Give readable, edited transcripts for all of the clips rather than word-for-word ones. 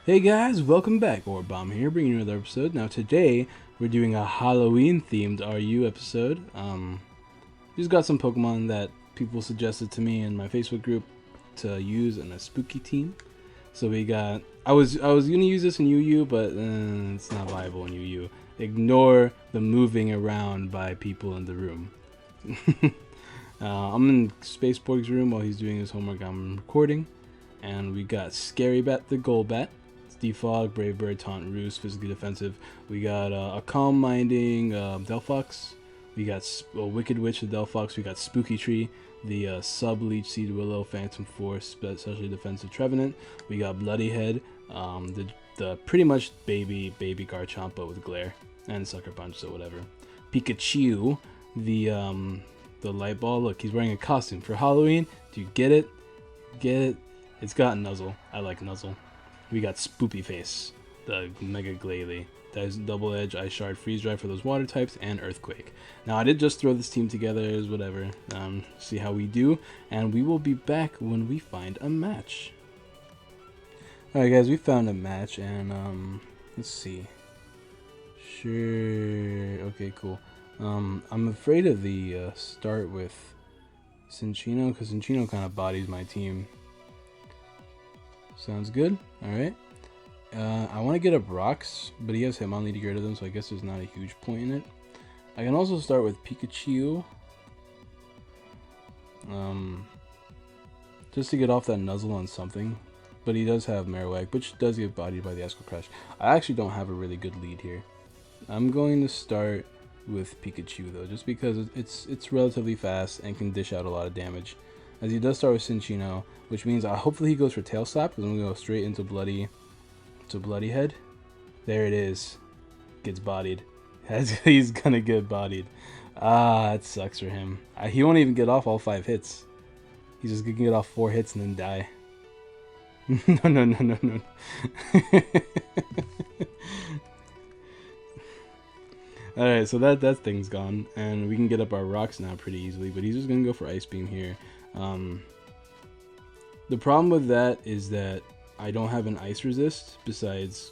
Hey guys, welcome back. Orbomb here, bringing you another episode. Now today we're doing a Halloween-themed RU episode. Just got some Pokemon that people suggested to me in my Facebook group to use in a spooky team. So we got. I was gonna use this in UU, but it's not viable in UU. Ignore the moving around by people in the room. I'm in Spaceborg's room while he's doing his homework. I'm recording, and we got Scary Bat the Golbat. Defog, Brave Bird, Taunt Roost, physically defensive. We got a Calm Minding Delphox. We got a Wicked Witch, the Delphox. We got Spooky Tree, the Sub Leech, Seed Willow, Phantom Force, especially defensive Trevenant. We got Bloody Head, the pretty much baby Garchompa with Glare and Sucker Punch, so whatever. Pikachu, the Light Ball. Look, he's wearing a costume for Halloween. Do you get it? Get it? It's got Nuzzle. I like Nuzzle. We got Spoopy Face, the Mega Glalie. That is Double Edge, Ice Shard, Freeze Dry for those water types, and Earthquake. Now, I did just throw this team together as whatever. See how we do, and we will be back when we find a match. Alright, guys, we found a match, and let's see. Sure. Okay, cool. I'm afraid of the start with Cinccino, because Cinccino kind of bodies my team. Sounds good. Alright. I want to get up rocks, but he has Hitmonlee to get rid of them, so I guess there's not a huge point in it. I can also start with Pikachu. Just to get off that Nuzzle on something. But he does have Marowak, which does get bodied by the Esco Crash. I actually don't have a really good lead here. I'm going to start with Pikachu, though, just because it's relatively fast and can dish out a lot of damage. As he does start with Cinccino, which means hopefully he goes for Tail Slap, because I'm going to go straight into Bloody Head. There it is. Gets bodied. He's going to get bodied. That sucks for him. He won't even get off all 5 hits. He's just going to get off 4 hits and then die. No. Alright, so that thing's gone, and we can get up our rocks now pretty easily, but he's just going to go for Ice Beam here. The problem with that is that I don't have an ice resist besides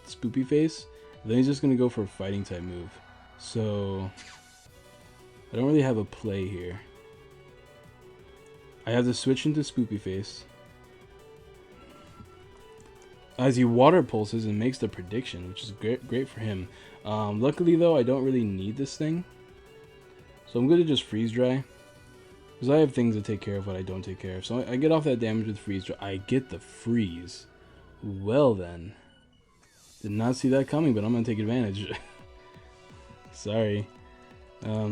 Spoopy Face. Then he's just going to go for a fighting type move. So I don't really have a play here. I have to switch into Spoopy Face. As he water pulses and makes the prediction, which is great for him. Luckily though, I don't really need this thing. So I'm going to just Freeze Dry. Because I have things to take care of what I don't take care of. So I get off that damage with Freeze Dry. I get the freeze. Well then. Did not see that coming, but I'm going to take advantage. Sorry. But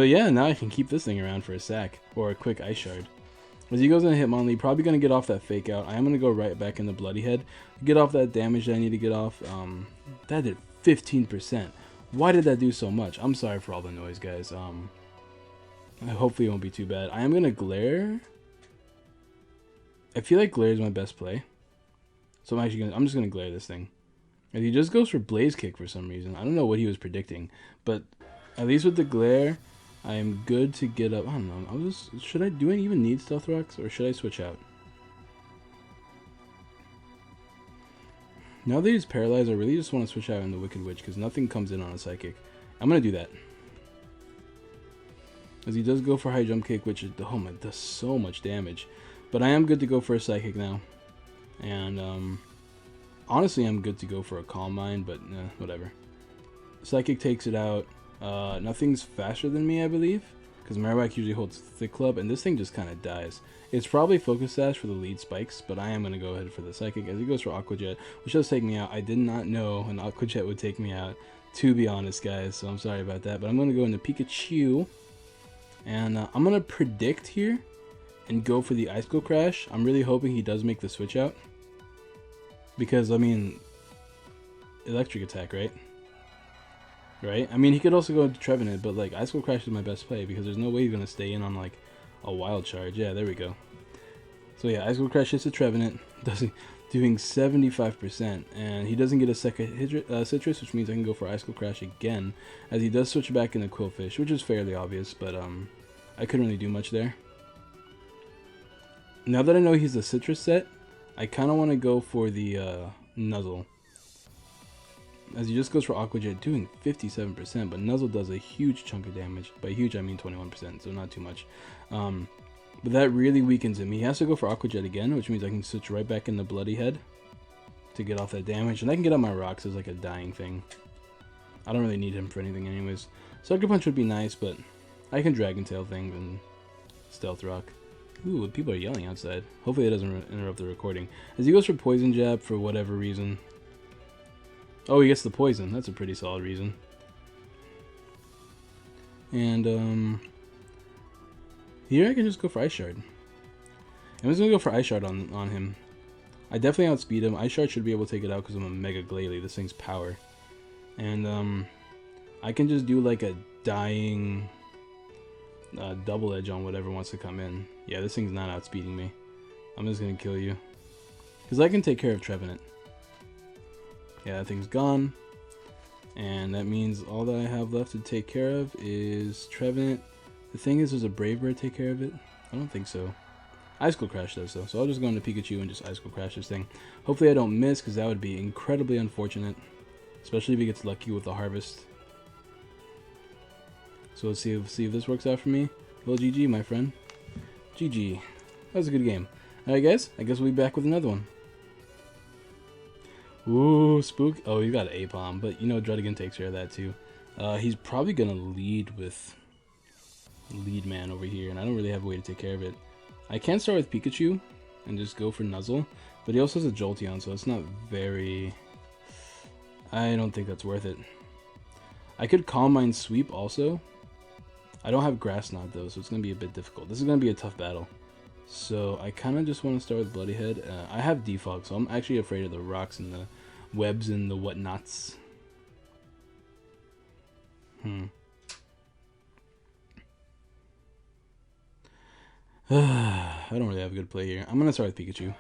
yeah, now I can keep this thing around for a sack. Or a quick Ice Shard. As he goes into Hitmonlee, probably going to get off that Fake Out. I am going to go right back into Bloody Head. Get off that damage that I need to get off. That did 15%. Why did that do so much? I'm sorry for all the noise, guys. Hopefully it won't be too bad. I am going to Glare. I feel like Glare is my best play. So I'm just going to Glare this thing. And he just goes for Blaze Kick for some reason. I don't know what he was predicting. But at least with the Glare, I am good to get up. I don't know. Do I even need Stealth Rocks? Or should I switch out? Now that he's paralyzed, I really just want to switch out in the Wicked Witch. Because nothing comes in on a Psychic. I'm going to do that. As he does go for High Jump Kick, which is, oh my, does so much damage. But I am good to go for a Psychic now. And honestly, I'm good to go for a Calm Mind, but whatever. Psychic takes it out. Nothing's faster than me, I believe. Because Marowak usually holds Thick Club, and this thing just kind of dies. It's probably Focus Sash for the lead spikes, but I am going to go ahead for the Psychic as he goes for Aqua Jet, which does take me out. I did not know an Aqua Jet would take me out, to be honest, guys, so I'm sorry about that. But I'm going to go into Pikachu. And I'm going to predict here and go for the Ice Cold Crash. I'm really hoping he does make the switch out. Because, I mean, Electric Attack, right? Right? I mean, he could also go into Trevenant, but, like, Ice Cold Crash is my best play because there's no way he's going to stay in on, like, a Wild Charge. Yeah, there we go. So, yeah, Ice Cold Crash hits a Trevenant, doing 75%, and he doesn't get a second Citrus, which means I can go for Ice Cold Crash again, as he does switch back into Quillfish, which is fairly obvious, but I couldn't really do much there. Now that I know he's a Citrus set, I kind of want to go for the Nuzzle. As he just goes for Aqua Jet, doing 57%, but Nuzzle does a huge chunk of damage. By huge, I mean 21%, so not too much. But that really weakens him. He has to go for Aqua Jet again, which means I can switch right back into Bloody Head to get off that damage. And I can get up my rocks as like a dying thing. I don't really need him for anything anyways. Sucker Punch would be nice, but I can Dragon Tail things and Stealth Rock. Ooh, people are yelling outside. Hopefully it doesn't interrupt the recording. As he goes for Poison Jab for whatever reason. Oh, he gets the poison. That's a pretty solid reason. And, here I can just go for Ice Shard. I'm just going to go for Ice Shard on him. I definitely outspeed him. Ice Shard should be able to take it out because I'm a Mega Glalie. This thing's power. And, I can just do like a dying double edge on whatever wants to come in. Yeah, this thing's not outspeeding me. I'm just going to kill you. Because I can take care of Trevenant. Yeah, that thing's gone. And that means all that I have left to take care of is Trevenant. The thing is, does a Brave Bird take care of it? I don't think so. Ice Cold Crash does though, so I'll just go into Pikachu and just Ice Cold Crash this thing. Hopefully I don't miss, because that would be incredibly unfortunate. Especially if he gets lucky with the Harvest. So let's see if this works out for me. Well, GG, my friend. GG. That was a good game. Alright guys, I guess we'll be back with another one. Ooh, spook. Oh, you got Aipom, but you know Druddigon takes care of that too. He's probably gonna lead with Lead Man over here, and I don't really have a way to take care of it. I can start with Pikachu and just go for Nuzzle, but he also has a Jolteon, so it's not very... I don't think that's worth it. I could Calm Mind Sweep also. I don't have Grass Knot though, so it's gonna be a bit difficult. This is gonna be a tough battle. So I kind of just want to start with Bloody Head. I have Defog, so I'm actually afraid of the rocks and the webs and the whatnots. I don't really have a good play here. I'm gonna start with Pikachu.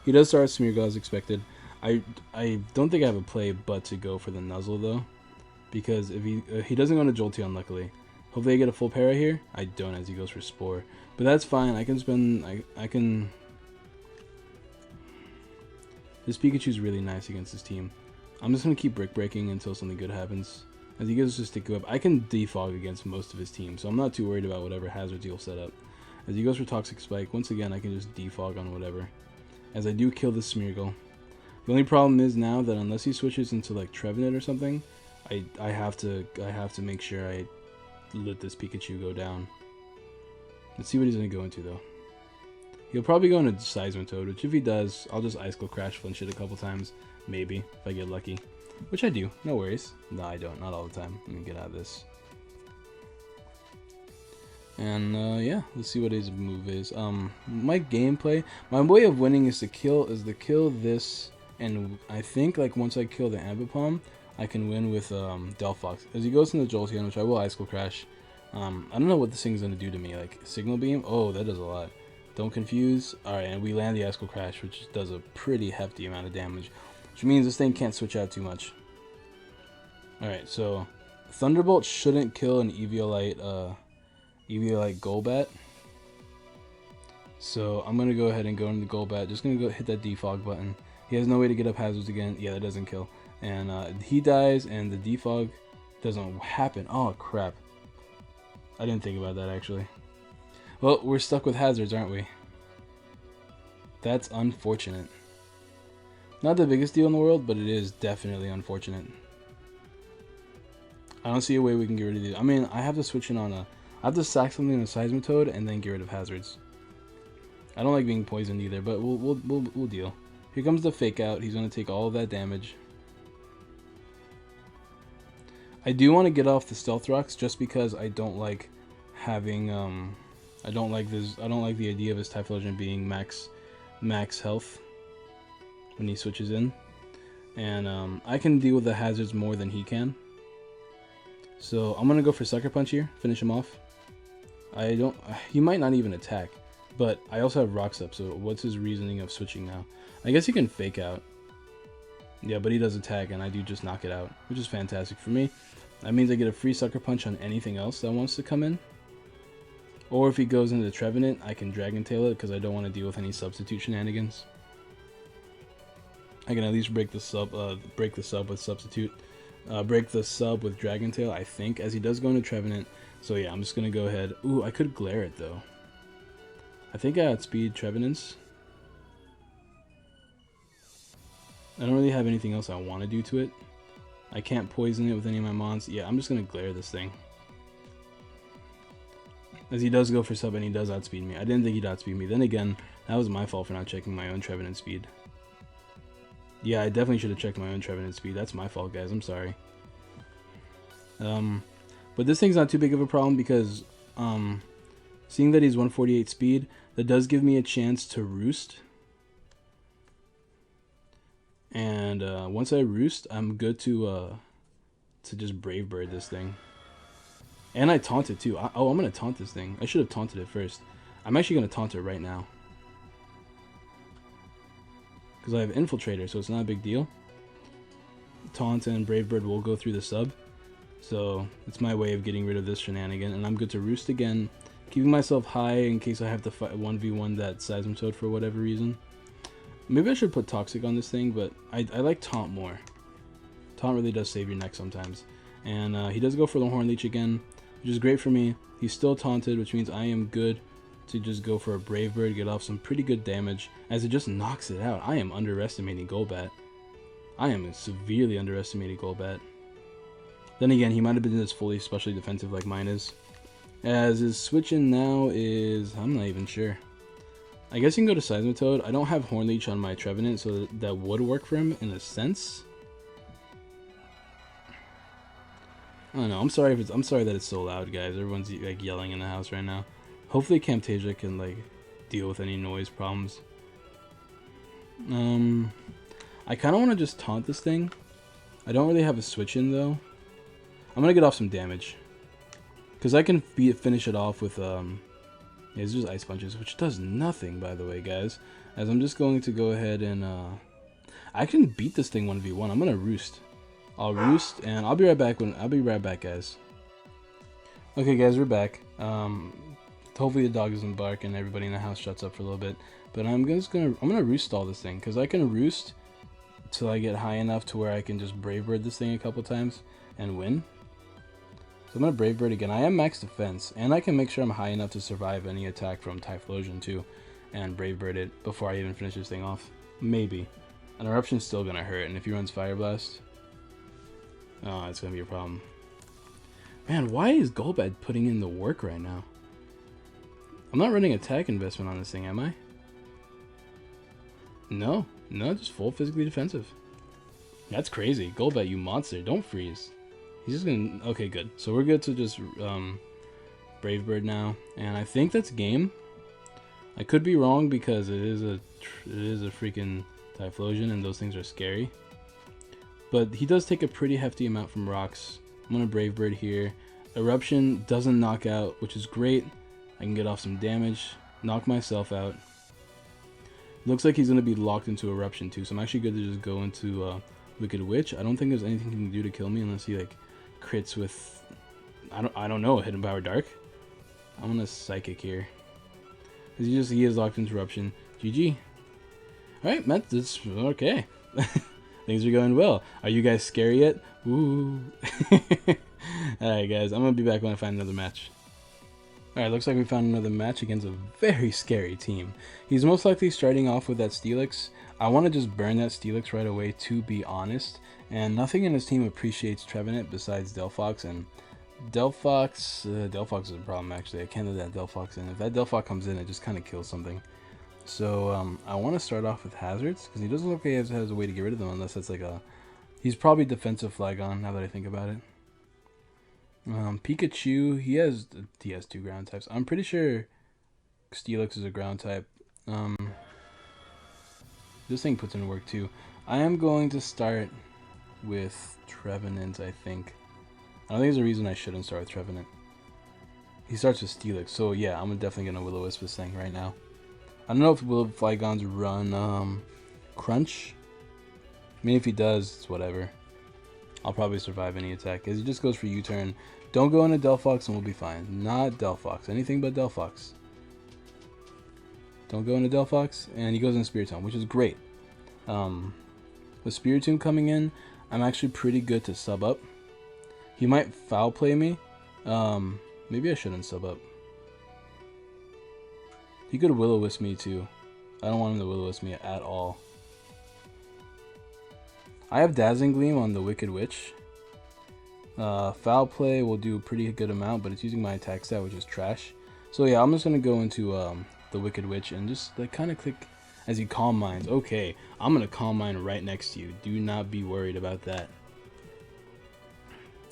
He does start with Smeargle as expected. I don't think I have a play but to go for the Nuzzle though, because if he doesn't go into Jolteon, luckily. Hopefully I get a full para here. I don't, as he goes for Spore. But that's fine. I can spend... I can... This Pikachu's really nice against his team. I'm just going to keep Brick Breaking until something good happens. As he goes to Stick Whip, I can defog against most of his team, so I'm not too worried about whatever hazards he'll set up. As he goes for Toxic Spike, once again I can just defog on whatever. As I do kill this Smeargle. The only problem is now that unless he switches into like Trevenant or something, I have to make sure I let this Pikachu go down. Let's see what he's going to go into though. He'll probably go into Seismitoad, which if he does, I'll just Ice Cold Crash flinch it a couple times. Maybe, if I get lucky. Which I do, no worries. No, I don't, not all the time. Let me get out of this. And yeah, let's see what his move is. My gameplay, my way of winning is to kill this, and I think like once I kill the Ambipom, I can win with Delphox. As he goes into Jolteon, which I will Ice Cold Crash. I don't know what this thing's gonna do to me. Like Signal Beam, oh, that does a lot. Don't confuse. All right, and we land the Ice Cold Crash, which does a pretty hefty amount of damage, which means this thing can't switch out too much. All right, so Thunderbolt shouldn't kill an Eviolite Golbat. So I'm gonna go ahead and go into the Golbat. Just gonna go hit that defog button. He has no way to get up hazards again. Yeah, that doesn't kill. And he dies, and the defog doesn't happen. Oh crap! I didn't think about that actually. Well, we're stuck with hazards, aren't we? That's unfortunate. Not the biggest deal in the world, but it is definitely unfortunate. I don't see a way we can get rid of these. I mean, I have to switch in on a... I have to sack something in a Seismitoad and then get rid of hazards. I don't like being poisoned either, but we'll deal. Here comes the Fake Out. He's going to take all of that damage. I do want to get off the Stealth Rocks just because I don't like having... I don't like the idea of his Typhlosion being max health when he switches in. And I can deal with the hazards more than he can. So I'm gonna go for Sucker Punch here, finish him off. He might not even attack, but I also have Rocks up, so what's his reasoning of switching now? I guess he can Fake Out. Yeah, but he does attack, and I do just knock it out, which is fantastic for me. That means I get a free Sucker Punch on anything else that wants to come in. Or if he goes into Trevenant, I can Dragon Tail it, because I don't want to deal with any substitute shenanigans. I can at least break the sub with Substitute. Break the sub with Dragon Tail, I think, as he does go into Trevenant. So yeah, I'm just going to go ahead. Ooh, I could Glare it, though. I think I outspeed Trevenants. I don't really have anything else I want to do to it. I can't poison it with any of my mons. Yeah, I'm just going to Glare this thing. As he does go for sub and he does outspeed me. I didn't think he'd outspeed me. Then again, that was my fault for not checking my own Trevenant speed. Yeah, I definitely should have checked my own Trevenant speed. That's my fault, guys. I'm sorry. But this thing's not too big of a problem because seeing that he's 148 speed, that does give me a chance to Roost. And once I Roost, I'm good to just Brave Bird this thing. And I taunt it too. I'm going to taunt this thing. I should have taunted it first. I'm actually going to taunt it right now. Because I have Infiltrator, so it's not a big deal. Taunt and Brave Bird will go through the sub. So it's my way of getting rid of this shenanigan. And I'm good to Roost again. Keeping myself high in case I have to fight 1v1 that Seismitoad for whatever reason. Maybe I should put Toxic on this thing, but I like Taunt more. Taunt really does save your neck sometimes. And he does go for the Horn Leech again, which is great for me. He's still taunted, which means I am good to just go for a Brave Bird, get off some pretty good damage, as it just knocks it out. I am underestimating Golbat. I am severely underestimating Golbat. Then again, he might have been this fully specially defensive like mine is. As his switch in now is... I'm not even sure. I guess you can go to Seismitoad. I don't have Horn Leech on my Trevenant, so that would work for him in a sense. I don't know. I'm sorry that it's so loud, guys. Everyone's like yelling in the house right now. Hopefully Camtasia can like deal with any noise problems. I kind of want to just taunt this thing. I don't really have a switch in though. I'm gonna get off some damage because I can finish it off with yeah, it's just Ice Punches, which does nothing, by the way, guys. As I'm just going to go ahead and I can beat this thing 1v1. I'm gonna Roost. I'll Roost and I'll be right back guys. Okay guys, we're back. Hopefully the dog doesn't bark and everybody in the house shuts up for a little bit. But I'm gonna Roost stall this thing because I can Roost till I get high enough to where I can just Brave Bird this thing a couple times and win. So I'm gonna Brave Bird again. I am max defense and I can make sure I'm high enough to survive any attack from Typhlosion too, and Brave Bird it before I even finish this thing off. Maybe. An Eruption's still gonna hurt, and if he runs Fire Blast, oh, it's gonna be a problem. Man, why is Golbat putting in the work right now? I'm not running attack investment on this thing, am I? No, just full physically defensive. That's crazy. Golbat, you monster. Don't freeze. He's just gonna... Okay, good. So we're good to just Brave Bird now. And I think that's game. I could be wrong because it is a freaking Typhlosion and those things are scary. But he does take a pretty hefty amount from rocks. I'm gonna Brave Bird here. Eruption doesn't knock out, which is great. I can get off some damage, knock myself out. Looks like he's gonna be locked into Eruption too, so I'm actually good to just go into Wicked Witch. I don't think there's anything he can do to kill me unless he like crits with I don't know, Hidden Power Dark. I'm gonna Psychic here. Cause he is locked into Eruption. GG. Alright, Matt, that's okay. Things are going well. Are you guys scary yet? Woo. Alright guys, I'm gonna be back when I find another match. Alright, looks like we found another match against a very scary team. He's most likely starting off with that Steelix. I want to just burn that Steelix right away, to be honest. And nothing in his team appreciates Trevenant besides Delphox. And Delphox is a problem actually. I can't let that Delphox in. If that Delphox comes in, it just kind of kills something. So I want to start off with Hazards, because he doesn't look like he has a way to get rid of them unless it's like a... He's probably defensive Flygon, now that I think about it. Pikachu, he has 2 ground types. I'm pretty sure Steelix is a ground type. This thing puts in work too. I am going to start with Trevenant, I think. I don't think there's a reason I shouldn't start with Trevenant. He starts with Steelix, so yeah, I'm definitely going to Will-O-Wisp this thing right now. I don't know if Flygons run Crunch. I mean, if he does, it's whatever. I'll probably survive any attack, because he just goes for U-turn. Don't go into Delphox and we'll be fine. Not Delphox. Anything but Delphox. Don't go into Delphox, and he goes into Spiritomb, which is great. With Spiritomb coming in, I'm actually pretty good to sub up. He might foul play me. Maybe I shouldn't sub up. He could Will-O-Wisp me too. I don't want him to Will-O-Wisp me at all. I have Dazzling Gleam on the Wicked Witch. Foul play will do a pretty good amount, but it's using my attack stat, which is trash. So yeah, I'm just gonna go into the Wicked Witch and just like kind of click as he Calm Minds. Okay, I'm gonna Calm Mind right next to you. Do not be worried about that.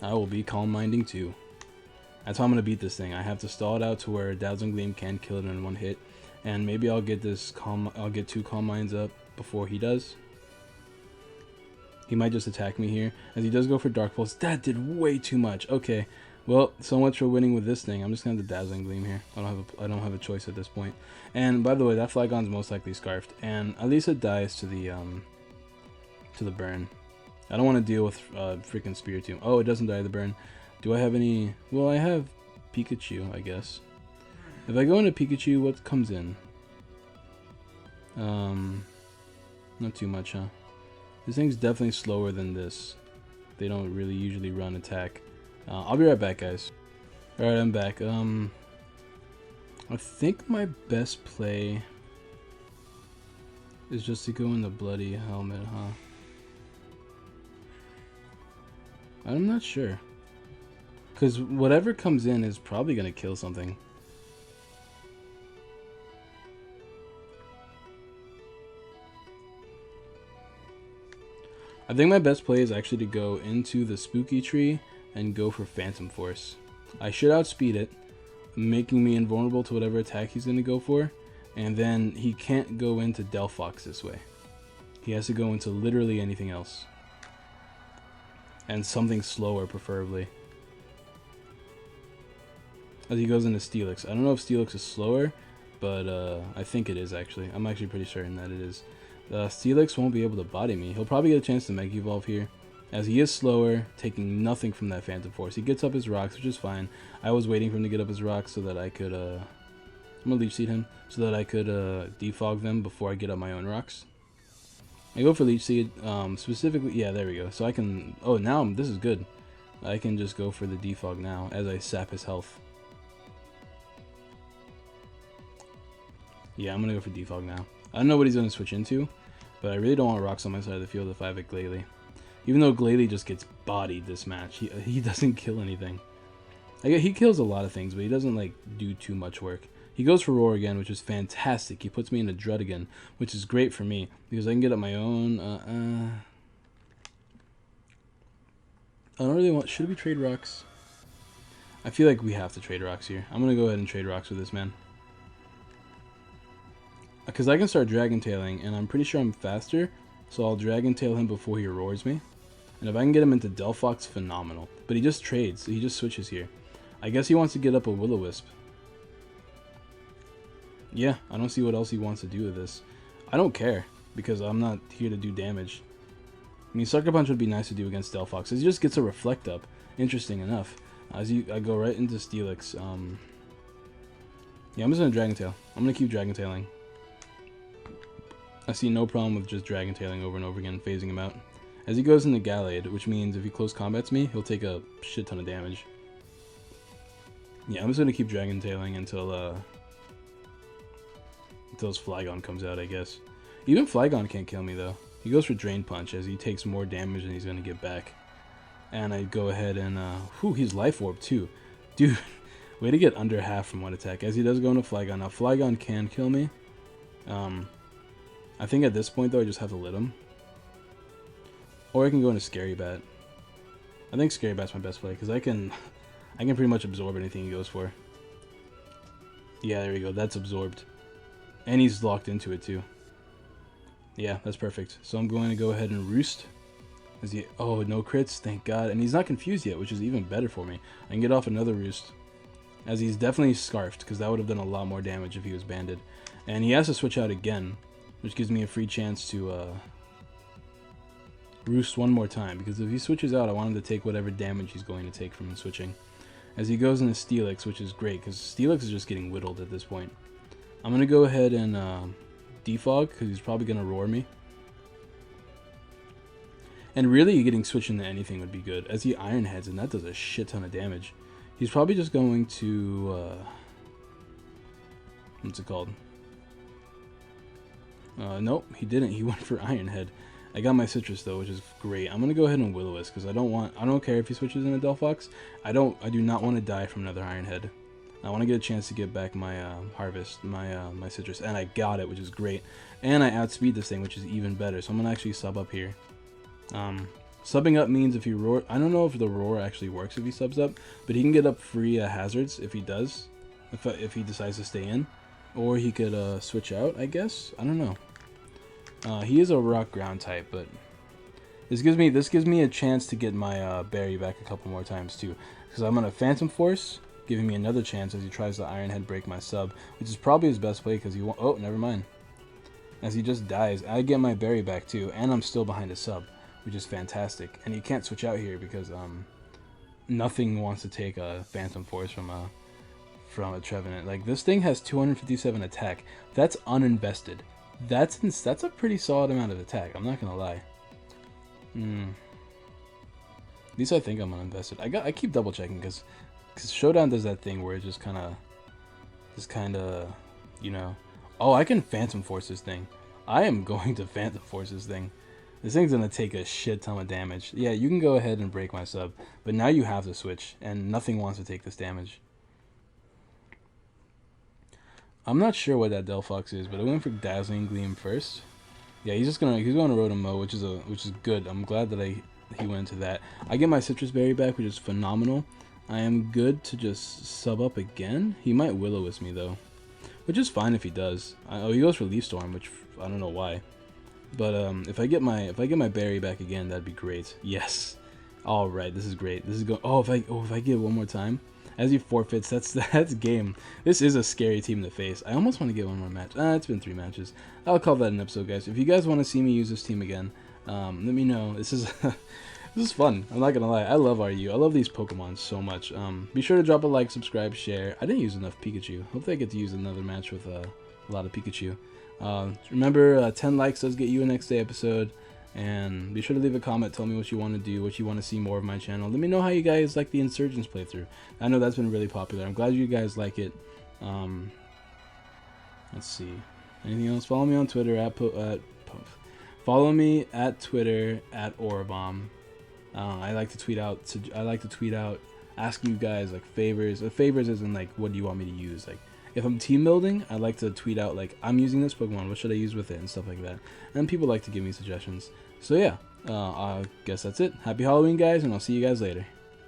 I will be Calm Minding too. That's how I'm gonna beat this thing. I have to stall it out to where Dazzling Gleam can kill it in one hit, and maybe I'll get this I'll get 2 Calm Minds up before he does. He might just attack me here, as he does go for Dark Pulse. That did way too much. Okay, well, so much for winning with this thing. I'm just gonna have the Dazzling Gleam here. I don't have a choice at this point. And by the way, that Flygon's most likely Scarfed, and at least it dies to the burn. I don't want to deal with freaking Spiritomb. Oh, it doesn't die to the burn. Do I have any? Well, I have Pikachu, I guess. If I go into Pikachu, what comes in? Not too much, huh? This thing's definitely slower than this. They don't really usually run attack. I'll be right back, guys. Alright, I'm back. I think my best play is just to go in the Bloody Helmet, huh? I'm not sure. Because whatever comes in is probably going to kill something. I think my best play is actually to go into the Spooky Tree and go for Phantom Force. I should outspeed it, making me invulnerable to whatever attack he's going to go for, and then he can't go into Delphox this way. He has to go into literally anything else. And something slower, preferably. As he goes into Steelix. I don't know if Steelix is slower, but I think it is actually. I'm actually pretty certain that it is. Steelix won't be able to body me. He'll probably get a chance to Mega Evolve here, as he is slower, taking nothing from that Phantom Force. He gets up his rocks, which is fine. I was waiting for him to get up his rocks so that I could, I'm gonna Leech Seed him, so that I could defog them before I get up my own rocks. I go for Leech Seed, specifically, yeah, there we go. So I can, oh, now this is good. I can just go for the defog now as I sap his health. Yeah, I'm gonna go for defog now. I don't know what he's gonna switch into, but I really don't want rocks on my side of the field if I have a Glalie. Even though Glalie just gets bodied this match, he doesn't kill anything. He kills a lot of things, but he doesn't like do too much work. He goes for Roar again, which is fantastic. He puts me into Druddigon, which is great for me because I can get up my own. I don't really want. Should we trade rocks? I feel like we have to trade rocks here. I'm gonna go ahead and trade rocks with this man. Because I can start Dragon Tailing, and I'm pretty sure I'm faster, so I'll Dragon Tail him before he roars me. And if I can get him into Delphox, phenomenal. But he just trades, so he just switches here. I guess he wants to get up a Will-O-Wisp. Yeah, I don't see what else he wants to do with this. I don't care, because I'm not here to do damage. I mean, Sucker Punch would be nice to do against Delphox, as he just gets a Reflect Up. Interesting enough. I go right into Steelix. Yeah, I'm just going to Dragon Tail. I'm going to keep Dragon Tailing. I see no problem with just Dragon Tailing over and over again, phasing him out. As he goes into Gallade, which means if he close combats me, he'll take a shit ton of damage. Yeah, I'm just gonna keep Dragon Tailing until his Flygon comes out, I guess. Even Flygon can't kill me though. He goes for Drain Punch as he takes more damage than he's gonna get back. And I go ahead and whew, he's Life Orb too. Dude, way to get under half from one attack. As he does go into Flygon. Now Flygon can kill me. I think at this point though I just have to lit him. Or I can go into Scary Bat. I think Scary Bat's my best play because I can pretty much absorb anything he goes for. Yeah, there we go. That's absorbed. And he's locked into it too. Yeah, that's perfect. So I'm going to go ahead and Roost. Is he? Oh, no crits, thank God. And he's not confused yet, which is even better for me. I can get off another Roost. As he's definitely Scarfed, because that would have done a lot more damage if he was banded. And he has to switch out again, which gives me a free chance to Roost one more time. Because if he switches out, I want him to take whatever damage he's going to take from switching. As he goes into Steelix, which is great, because Steelix is just getting whittled at this point. I'm going to go ahead and defog, because he's probably going to roar me. And really, getting switched into anything would be good, as he Iron Heads, and that does a shit ton of damage. He's probably just going to, what's it called? Nope, he didn't. He went for Iron Head. I got my Citrus though, which is great. I'm gonna go ahead and Will-O-Wisp because I don't care if he switches into Delphox. I do not want to die from another Iron Head. I want to get a chance to get back my Harvest, my Citrus, and I got it, which is great. And I outspeed this thing, which is even better. So I'm gonna actually sub up here. Subbing up means if he roar, I don't know if the roar actually works if he subs up, but he can get up free hazards if he does, if he decides to stay in, or he could switch out. I guess I don't know. He is a rock ground type, but this gives me a chance to get my berry back a couple more times too, because I'm gonna Phantom Force, giving me another chance as he tries to Iron Head break my sub, which is probably his best play because he won't. Oh, never mind. As he just dies, I get my berry back too, and I'm still behind a sub, which is fantastic. And you can't switch out here because nothing wants to take a Phantom Force from a Trevenant. Like, this thing has 257 attack. That's uninvested. That's a pretty solid amount of attack. I'm not gonna lie. At least I think I'm uninvested. I keep double checking because Showdown does that thing where it just kind of, you know. Oh, I can Phantom Force this thing. I am going to Phantom Force this thing. This thing's gonna take a shit ton of damage. Yeah, you can go ahead and break my sub, but now you have to switch, and nothing wants to take this damage. I'm not sure what that Delphox is, but I went for Dazzling Gleam first. Yeah, he's going to Rotom-Mow, which is good. I'm glad that he went into that. I get my Citrus Berry back, which is phenomenal. I am good to just sub up again. He might Will-O-Wisp me though, which is fine if he does. Oh, he goes for Leaf Storm, which I don't know why. But if I get my berry back again, that'd be great. Yes. All right, this is great. This is going. Oh, if I get it one more time, as he forfeits, that's game. This is a scary team to face. I almost want to get one more match. It's been 3 matches. I'll call that an episode, guys. If you guys want to see me use this team again, let me know. This is this is fun. I'm not gonna lie. I love RU. I love these Pokemon so much. Be sure to drop a like, subscribe, share. I didn't use enough Pikachu. Hopefully I get to use another match with a lot of Pikachu. Remember, 10 likes does get you a next day episode. And be sure to leave a comment, tell me what you want to do, what you want to see more of my channel. Let me know how you guys like the Insurgents playthrough. I know that's been really popular. I'm glad you guys like it. Let's see. Anything else? Follow me on Twitter follow me at Twitter at Orobomb. I like to tweet out asking you guys like favors. Favors as in like, what do you want me to use? Like, if I'm team building, I like to tweet out like, I'm using this Pokemon, what should I use with it, and stuff like that. And people like to give me suggestions. So yeah, I guess that's it. Happy Halloween, guys, and I'll see you guys later.